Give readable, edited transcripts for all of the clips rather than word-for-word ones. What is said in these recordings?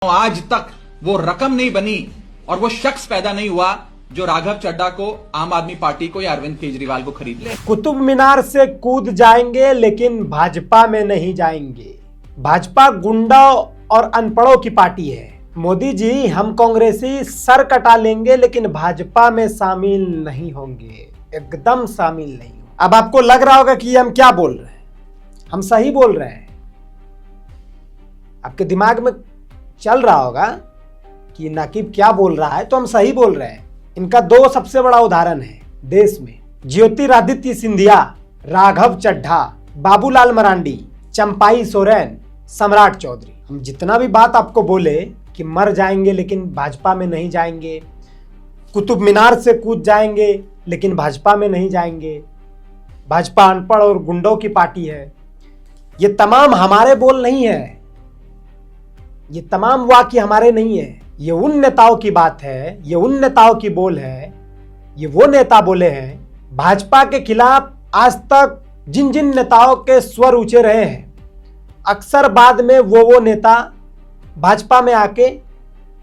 आज तक वो रकम नहीं बनी और वो शख्स पैदा नहीं हुआ जो राघव चड्ढा को, आम आदमी पार्टी को या अरविंद केजरीवाल को खरीद ले। कुतुब मीनार से कूद जाएंगे लेकिन भाजपा में नहीं जाएंगे। भाजपा गुंडा और अनपढ़ों की पार्टी है। मोदी जी, हम कांग्रेसी सर कटा लेंगे लेकिन भाजपा में शामिल नहीं होंगे, एकदम शामिल नहीं। अब आपको लग रहा होगा कि हम क्या बोल रहे हैं, हम सही बोल रहे हैं। आपके दिमाग में चल रहा होगा कि नकीब क्या बोल रहा है, तो हम सही बोल रहे हैं। इनका दो सबसे बड़ा उदाहरण है देश में, ज्योतिरादित्य सिंधिया, राघव चड्ढा, बाबूलाल मरांडी, चंपाई सोरेन, सम्राट चौधरी। हम जितना भी बात आपको बोले कि मर जाएंगे लेकिन भाजपा में नहीं जाएंगे, कुतुब मीनार से कूद जाएंगे लेकिन भाजपा में नहीं जाएंगे, भाजपा अनपढ़ और गुंडों की पार्टी है, ये तमाम हमारे बोल नहीं है, ये तमाम वाक्य हमारे नहीं है। ये उन नेताओं की बात है, ये उन नेताओं की बोल है। ये वो नेता बोले हैं भाजपा के खिलाफ आज तक जिन जिन नेताओं के स्वर ऊंचे रहे हैं, अक्सर बाद में वो नेता भाजपा में आके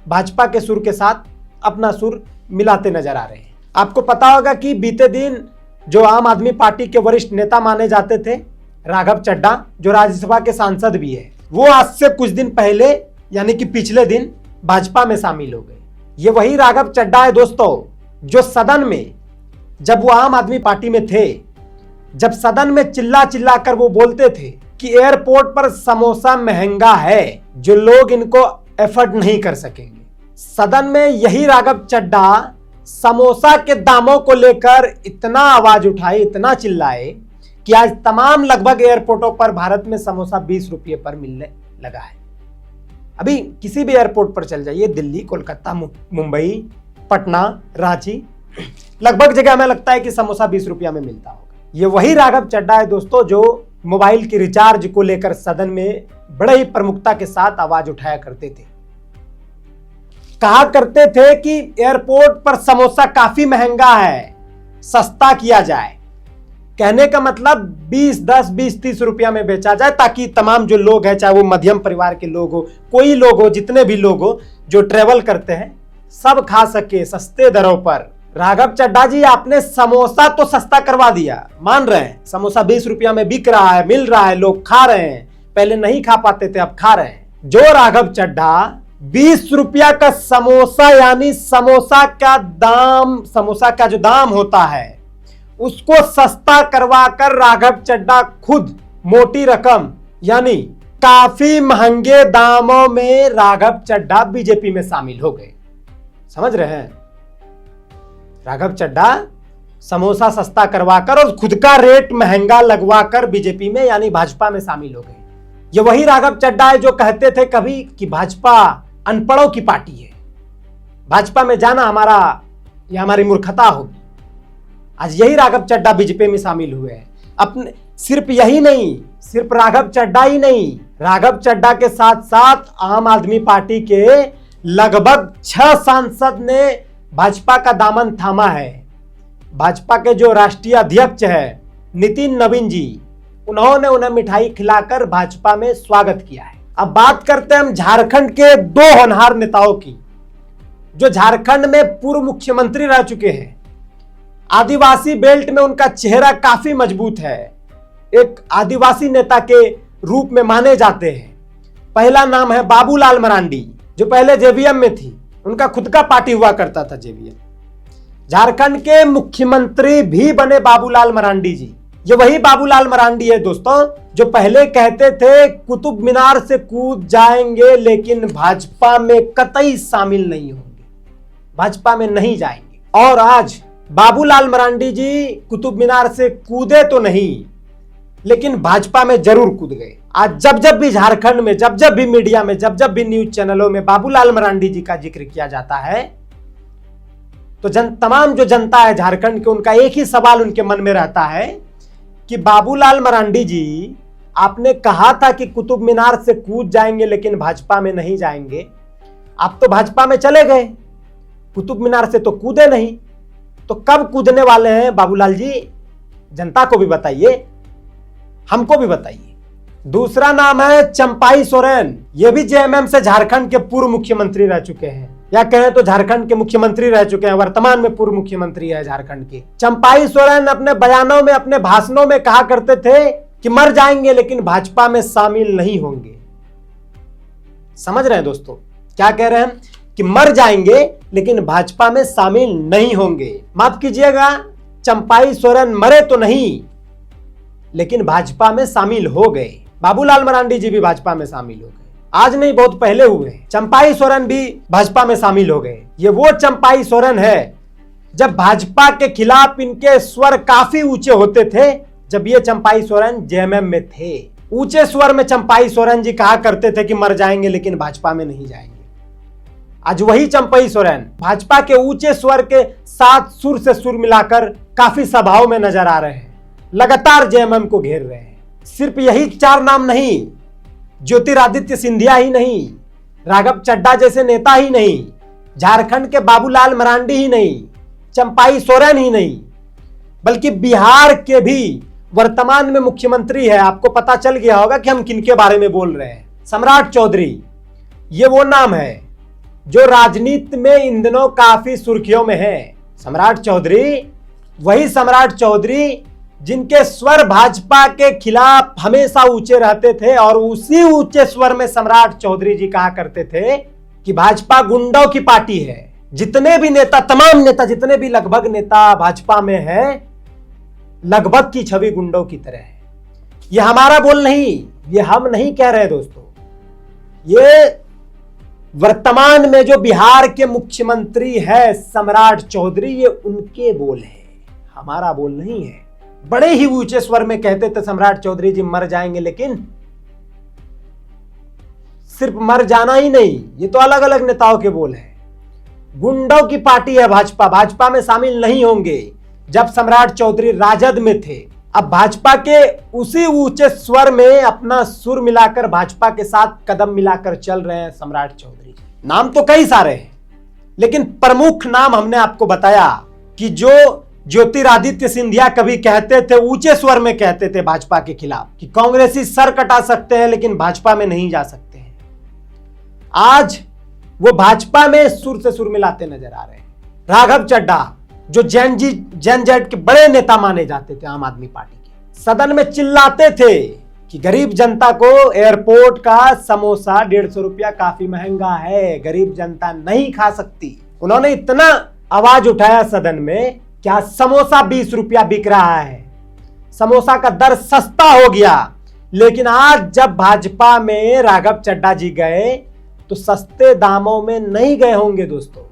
भाजपा के सुर के साथ अपना सुर मिलाते नजर आ रहे हैं। आपको पता होगा कि बीते दिन जो आम आदमी पार्टी के वरिष्ठ नेता माने जाते थे, राघव चड्ढा, जो राज्यसभा के सांसद भी है, वो आज से कुछ दिन पहले यानी कि पिछले दिन भाजपा में शामिल हो गए। ये वही राघव चड्ढा है दोस्तों, जो सदन में, जब वो आम आदमी पार्टी में थे, जब सदन में चिल्ला चिल्ला कर वो बोलते थे कि एयरपोर्ट पर समोसा महंगा है, जो लोग इनको एफर्ट नहीं कर सकेंगे। सदन में यही राघव चड्ढा समोसा के दामों को लेकर इतना आवाज उठाए, इतना चिल्लाए कि आज तमाम लगभग एयरपोर्टों पर भारत में समोसा 20 रुपये पर मिलने लगा है। अभी किसी भी एयरपोर्ट पर चल जाइए, दिल्ली, कोलकाता, मुंबई, पटना, रांची, लगभग जगह हमें लगता है कि समोसा 20 रुपया में मिलता होगा। ये वही राघव चड्ढा है दोस्तों, जो मोबाइल की रिचार्ज को लेकर सदन में बड़े ही प्रमुखता के साथ आवाज उठाया करते थे। कहा करते थे कि एयरपोर्ट पर समोसा काफी महंगा है, सस्ता किया जाए। कहने का मतलब 20, 10, 20, 30 रुपया में बेचा जाए, ताकि तमाम जो लोग हैं, चाहे वो मध्यम परिवार के लोग हो, कोई लोग हो, जितने भी लोग हो जो ट्रेवल करते हैं, सब खा सके सस्ते दरों पर। राघव चड्ढा जी, आपने समोसा तो सस्ता करवा दिया, मान रहे हैं, समोसा 20 रुपया में बिक रहा है, मिल रहा है, लोग खा रहे हैं। पहले नहीं खा पाते थे, अब खा रहे हैं। जो राघव चड्ढा 20 रुपया का समोसा, यानी समोसा का जो दाम होता है, उसको सस्ता करवाकर राघव चड्ढा खुद मोटी रकम यानी काफी महंगे दामों में राघव चड्ढा बीजेपी में शामिल हो गए। समझ रहे हैं? राघव चड्ढा समोसा सस्ता करवाकर और खुद का रेट महंगा लगवाकर बीजेपी में यानी भाजपा में शामिल हो गए। ये वही राघव चड्ढा है जो कहते थे कभी कि भाजपा अनपढ़ों की पार्टी है, भाजपा में जाना हमारी मूर्खता होगी। आज यही राघव चड्ढा बीजेपी में शामिल हुए हैं। अपने सिर्फ यही नहीं, सिर्फ राघव चड्ढा ही नहीं, राघव चड्ढा के साथ साथ आम आदमी पार्टी के लगभग 6 सांसद ने भाजपा का दामन थामा है। भाजपा के जो राष्ट्रीय अध्यक्ष है नितिन नवीन जी, उन्होंने उन्हें मिठाई खिलाकर भाजपा में स्वागत किया है। अब बात करते हैं हम झारखंड के 2 होनहार नेताओं की, जो झारखंड में पूर्व मुख्यमंत्री रह चुके हैं। आदिवासी बेल्ट में उनका चेहरा काफी मजबूत है, एक आदिवासी नेता के रूप में माने जाते हैं। पहला नाम है बाबूलाल मरांडी, जो पहले जेवीएम में थी, उनका खुद का पार्टी हुआ करता था जेवीएम। झारखंड के मुख्यमंत्री भी बने बाबूलाल मरांडी जी। ये वही बाबूलाल मरांडी है दोस्तों, जो पहले कहते थे कुतुब मीनार से कूद जाएंगे लेकिन भाजपा में कतई शामिल नहीं होंगे, भाजपा में नहीं जाएंगे। और आज बाबूलाल मरांडी जी कुतुब मीनार से कूदे तो नहीं, लेकिन भाजपा में जरूर कूद गए। आज जब भी झारखंड में, जब भी मीडिया में, जब भी न्यूज चैनलों में बाबूलाल मरांडी जी का जिक्र किया जाता है, तो तमाम जो जनता है झारखंड के, उनका एक ही सवाल उनके मन में रहता है कि बाबूलाल मरांडी जी, आपने कहा था कि कुतुब मीनार से कूद जाएंगे लेकिन भाजपा में नहीं जाएंगे। आप तो भाजपा में चले गए, कुतुब मीनार से तो कूदे नहीं, तो कब कूदने वाले हैं बाबूलाल जी? जनता को भी बताइए, हमको भी बताइए। दूसरा नाम है चंपाई सोरेन। ये भी जेएमएम से झारखंड के पूर्व मुख्यमंत्री रह चुके हैं, या कहें तो झारखंड के मुख्यमंत्री रह चुके हैं, वर्तमान में पूर्व मुख्यमंत्री है झारखंड के। चंपाई सोरेन अपने बयानों में, अपने भाषणों में कहा करते थे कि मर जाएंगे लेकिन भाजपा में शामिल नहीं होंगे। समझ रहे हैं दोस्तों क्या कह रहे हैं? कि मर जाएंगे लेकिन भाजपा में शामिल नहीं होंगे। माफ कीजिएगा, चंपाई सोरेन मरे तो नहीं लेकिन भाजपा में शामिल हो गए। बाबूलाल मरांडी जी भी भाजपा में शामिल हो गए, आज नहीं बहुत पहले हुए। चंपाई सोरेन भी भाजपा में शामिल हो गए। ये वो चंपाई सोरेन है जब भाजपा के खिलाफ इनके स्वर काफी ऊंचे होते थे, जब ये चंपाई सोरेन जेएमएम में थे। ऊंचे स्वर में चंपाई सोरेन जी कहा करते थे कि मर जाएंगे लेकिन भाजपा में नहीं जाएंगे। आज वही चंपाई सोरेन भाजपा के ऊंचे स्वर के साथ सुर से सुर मिलाकर काफी सभाओं में नजर आ रहे हैं, लगातार जेएमएम को घेर रहे हैं। सिर्फ यही 4 नाम नहीं, ज्योतिरादित्य सिंधिया ही नहीं, राघव चड्ढा जैसे नेता ही नहीं, झारखंड के बाबूलाल मरांडी ही नहीं, चंपाई सोरेन ही नहीं, बल्कि बिहार के भी वर्तमान में मुख्यमंत्री है। आपको पता चल गया होगा कि हम किनके बारे में बोल रहे हैं। सम्राट चौधरी, ये वो नाम है जो राजनीति में इन दिनों काफी सुर्खियों में है। सम्राट चौधरी, वही सम्राट चौधरी जिनके स्वर भाजपा के खिलाफ हमेशा ऊंचे रहते थे, और उसी ऊंचे स्वर में सम्राट चौधरी जी कहा करते थे कि भाजपा गुंडों की पार्टी है। जितने भी नेता, तमाम नेता, जितने भी लगभग नेता भाजपा में हैं, लगभग की छवि गुंडों की तरह है। ये हमारा बोल नहीं, ये हम नहीं कह रहे दोस्तों, ये वर्तमान में जो बिहार के मुख्यमंत्री है सम्राट चौधरी, ये उनके बोल है, हमारा बोल नहीं है। बड़े ही ऊंचे स्वर में कहते थे सम्राट चौधरी जी मर जाएंगे, लेकिन सिर्फ मर जाना ही नहीं, ये तो अलग अलग नेताओं के बोल है। गुंडों की पार्टी है भाजपा, भाजपा में शामिल नहीं होंगे। जब सम्राट चौधरी राजद में थे, अब भाजपा के उसी ऊंचे स्वर में अपना सुर मिलाकर भाजपा के साथ कदम मिलाकर चल रहे हैं सम्राट चौधरी। नाम तो कई सारे हैं, लेकिन प्रमुख नाम हमने आपको बताया कि जो ज्योतिरादित्य सिंधिया कभी कहते थे, ऊंचे स्वर में कहते थे भाजपा के खिलाफ कि कांग्रेसी सर कटा सकते हैं लेकिन भाजपा में नहीं जा सकते हैं, आज वो भाजपा में सुर से सुर मिलाते नजर आ रहे हैं। राघव चड्ढा, जो जैन जेड के बड़े नेता माने जाते थे आम आदमी पार्टी के, सदन में चिल्लाते थे कि गरीब जनता को एयरपोर्ट का समोसा 150 रुपया काफी महंगा है, गरीब जनता नहीं खा सकती। उन्होंने इतना आवाज उठाया सदन में, क्या समोसा 20 रुपया बिक रहा है, समोसा का दर सस्ता हो गया। लेकिन आज जब भाजपा में राघव चड्ढा जी गए तो सस्ते दामों में नहीं गए होंगे दोस्तों,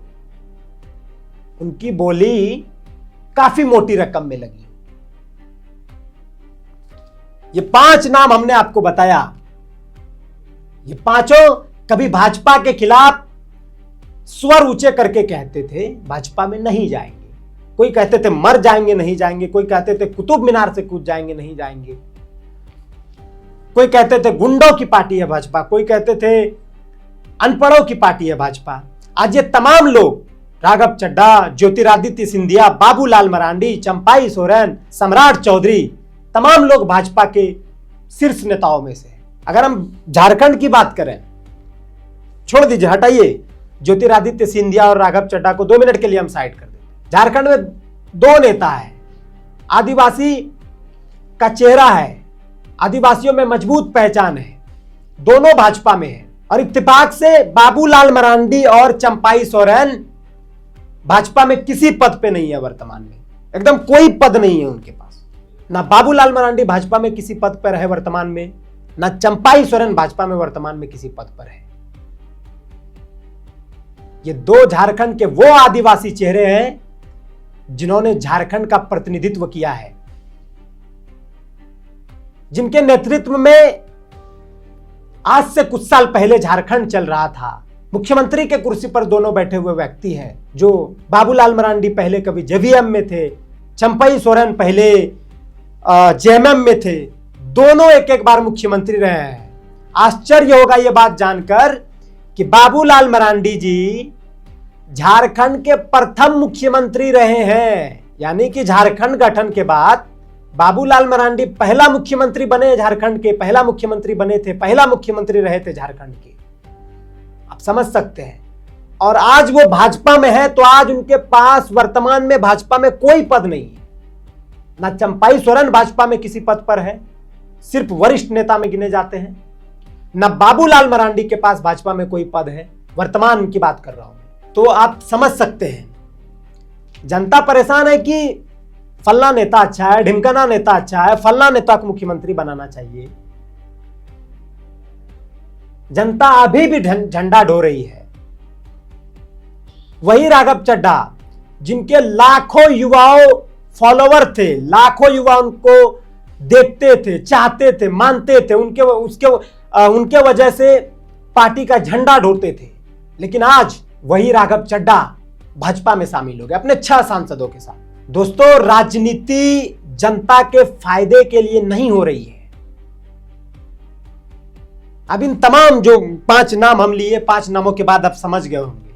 उनकी बोली काफी मोटी रकम में लगी। ये 5 नाम हमने आपको बताया, ये पांचों कभी भाजपा के खिलाफ स्वर ऊंचे करके कहते थे भाजपा में नहीं जाएंगे। कोई कहते थे मर जाएंगे नहीं जाएंगे, कोई कहते थे कुतुब मीनार से कूद जाएंगे नहीं जाएंगे, कोई कहते थे गुंडों की पार्टी है भाजपा, कोई कहते थे अनपढ़ों की पार्टी है भाजपा। आज ये तमाम लोग, राघव चड्ढा, ज्योतिरादित्य सिंधिया, बाबूलाल मरांडी, चंपाई सोरेन, सम्राट चौधरी, तमाम लोग भाजपा के शीर्ष नेताओं में से। अगर हम झारखंड की बात करें, छोड़ दीजिए, हटाइए ज्योतिरादित्य सिंधिया और राघव चड्ढा को 2 मिनट के लिए हम साइड कर देते। झारखंड में 2 नेता है, आदिवासी का चेहरा है, आदिवासियों में मजबूत पहचान है, दोनों भाजपा में है, और इत्तेफाक से बाबूलाल मरांडी और चंपाई सोरेन भाजपा में किसी पद पे नहीं है वर्तमान में, एकदम कोई पद नहीं है उनके पास। ना बाबूलाल मरांडी भाजपा में किसी पद पर है वर्तमान में, ना चंपाई सोरेन भाजपा में वर्तमान में किसी पद पर है। ये 2 झारखंड के वो आदिवासी चेहरे हैं जिन्होंने झारखंड का प्रतिनिधित्व किया है, जिनके नेतृत्व में आज से कुछ साल पहले झारखंड चल रहा था। मुख्यमंत्री के कुर्सी पर दोनों बैठे हुए व्यक्ति हैं, जो बाबूलाल मरांडी पहले कभी जेवीएम में थे, चंपाई सोरेन पहले जेएमएम में थे, दोनों एक बार मुख्यमंत्री रहे हैं। आश्चर्य होगा यह बात जानकर कि बाबूलाल मरांडी जी झारखंड के प्रथम मुख्यमंत्री रहे हैं, यानी कि झारखंड गठन के बाद बाबूलाल मरांडी पहला मुख्यमंत्री बने झारखंड के, पहला मुख्यमंत्री बने थे, पहला मुख्यमंत्री रहे थे झारखंड के। आप समझ सकते हैं। और आज वो भाजपा में है, तो आज उनके पास वर्तमान में भाजपा में कोई पद नहीं है। ना चंपाई सोरेन भाजपा में किसी पद पर है, सिर्फ वरिष्ठ नेता में गिने जाते हैं। न बाबूलाल मरांडी के पास भाजपा में कोई पद है, वर्तमान की बात कर रहा हूं। तो आप समझ सकते हैं, जनता परेशान है कि फल्ला नेता अच्छा है, ढिमकाना नेता अच्छा है, फल्ला नेता को मुख्यमंत्री बनाना चाहिए। जनता अभी भी झंडा ढो रही है। वही राघव चड्ढा, जिनके लाखों युवाओं फॉलोवर थे, लाखों युवा उनको देखते थे, चाहते थे, मानते थे, उनके वजह से पार्टी का झंडा ढोते थे। लेकिन आज वही राघव चड्ढा भाजपा में शामिल हो गए अपने 6 सांसदों के साथ। दोस्तों, राजनीति जनता के फायदे के लिए नहीं हो रही है। अब इन तमाम जो 5 नाम हम लिए, 5 नामों के बाद आप समझ गए होंगे।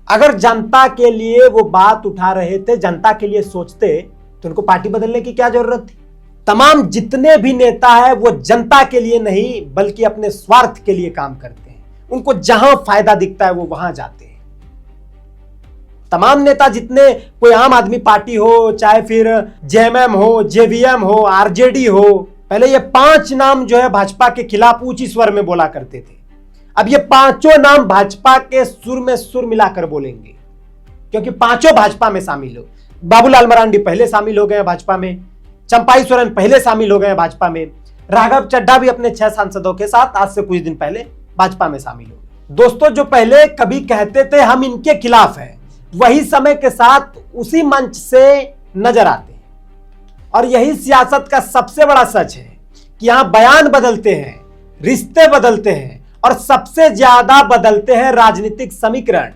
अगर जनता के लिए वो बात उठा रहे थे, जनता के लिए सोचते, तो उनको पार्टी बदलने की क्या जरूरत थी। तमाम जितने भी नेता है वो जनता के लिए नहीं बल्कि अपने स्वार्थ के लिए काम करते हैं। उनको जहां फायदा दिखता है वो वहां जाते हैं। तमाम नेता जितने, कोई आम आदमी पार्टी हो, चाहे फिर जेएमएम हो, जेवीएम हो, आरजेडी हो, पहले ये 5 नाम जो है भाजपा के खिलाफ ऊंची स्वर में बोला करते थे। अब ये 5 नाम भाजपा के सुर में सुर मिलाकर बोलेंगे, क्योंकि 5 भाजपा में शामिल हो। बाबूलाल मरांडी पहले शामिल हो गए भाजपा में, चंपाई सोरेन पहले शामिल हो गए भाजपा में, राघव चड्ढा भी अपने 6 सांसदों के साथ आज से कुछ दिन पहले भाजपा में शामिल हो गए। दोस्तों, जो पहले कभी कहते थे हम इनके खिलाफ हैं, वही समय के साथ उसी मंच से नजर आते हैं। और यही सियासत का सबसे बड़ा सच है कि यहां बयान बदलते हैं, रिश्ते बदलते हैं और सबसे ज्यादा बदलते हैं राजनीतिक समीकरण।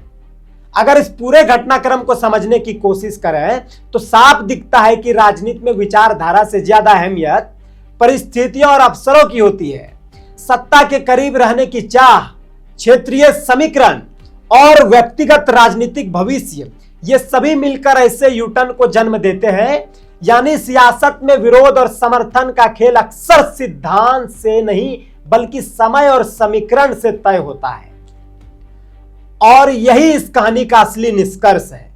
अगर इस पूरे घटनाक्रम को समझने की कोशिश करें तो साफ दिखता है कि राजनीति में विचारधारा से ज्यादा अहमियत परिस्थितियों और अवसरों की होती है। सत्ता के करीब रहने की चाह, क्षेत्रीय समीकरण और व्यक्तिगत राजनीतिक भविष्य, ये सभी मिलकर ऐसे यूटर्न को जन्म देते हैं। यानी सियासत में विरोध और समर्थन का खेल अक्सर सिद्धांत से नहीं बल्कि समय और समीकरण से तय होता है। और यही इस कहानी का असली निष्कर्ष है।